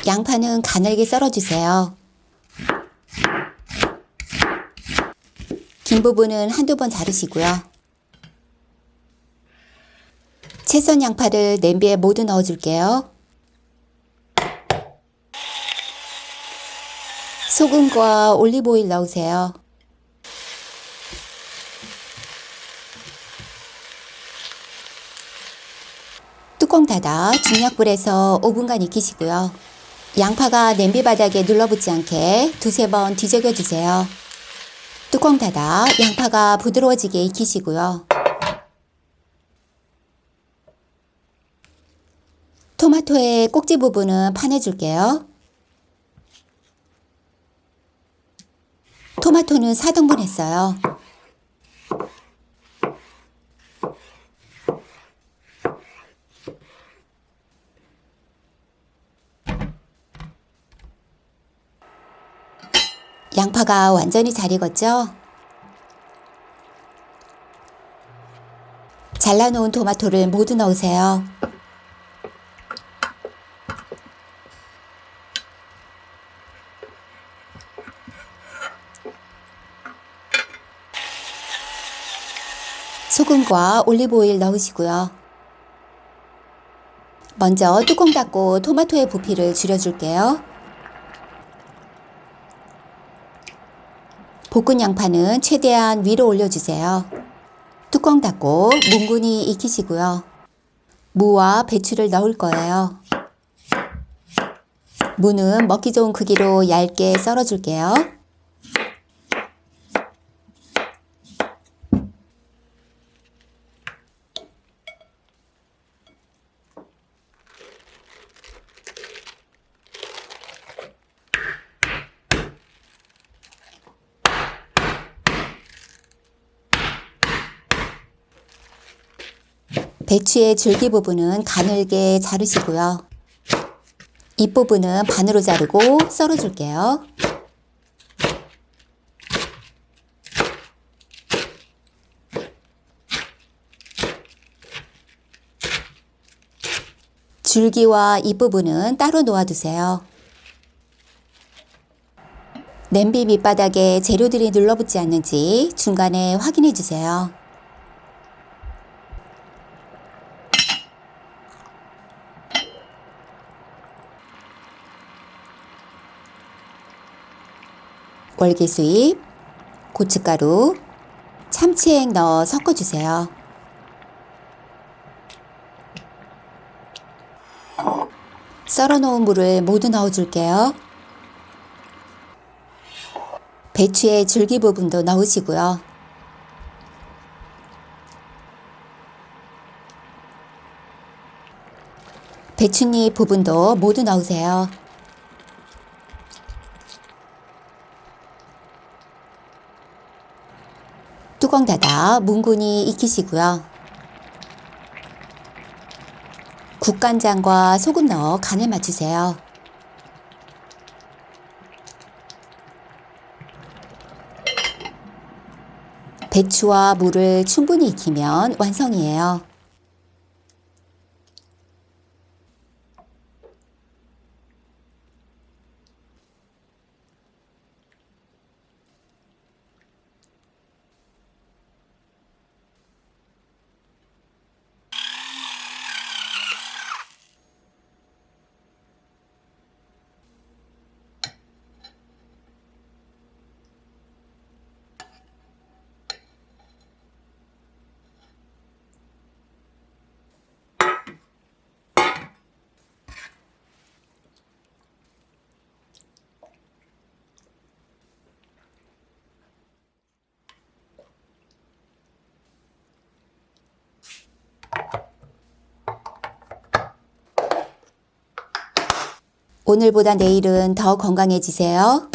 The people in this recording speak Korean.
양파는 가늘게 썰어주세요. 긴 부분은 한두 번 자르시고요. 채 썬 양파를 냄비에 모두 넣어줄게요. 소금과 올리브오일 넣으세요. 뚜껑 닫아 중약불에서 5분간 익히시고요. 양파가 냄비 바닥에 눌러붙지 않게 두세 번 뒤적여 주세요. 뚜껑 닫아 양파가 부드러워지게 익히시고요. 토마토의 꼭지 부분은 파내줄게요. 토마토는 4등분 했어요. 양파가 완전히 잘 익었죠? 잘라놓은 토마토를 모두 넣으세요. 소금과 올리브오일 넣으시고요. 먼저 뚜껑 닫고 토마토의 부피를 줄여줄게요. 볶은 양파는 최대한 위로 올려주세요. 뚜껑 닫고 뭉근히 익히시고요. 무와 배추를 넣을 거예요. 무는 먹기 좋은 크기로 얇게 썰어줄게요. 배추의 줄기 부분은 가늘게 자르시고요. 잎부분은 반으로 자르고 썰어줄게요. 줄기와 잎부분은 따로 놓아두세요. 냄비 밑바닥에 재료들이 눌러붙지 않는지 중간에 확인해 주세요. 월계수잎, 고춧가루, 참치액 넣어 섞어주세요. 썰어놓은 물을 모두 넣어줄게요. 배추의 줄기 부분도 넣으시고요. 배춧잎 부분도 모두 넣으세요. 뚜껑 닫아 뭉근히 익히시고요. 국간장과 소금 넣어 간을 맞추세요. 배추와 무를 충분히 익히면 완성이에요. 오늘보다 내일은 더 건강해지세요.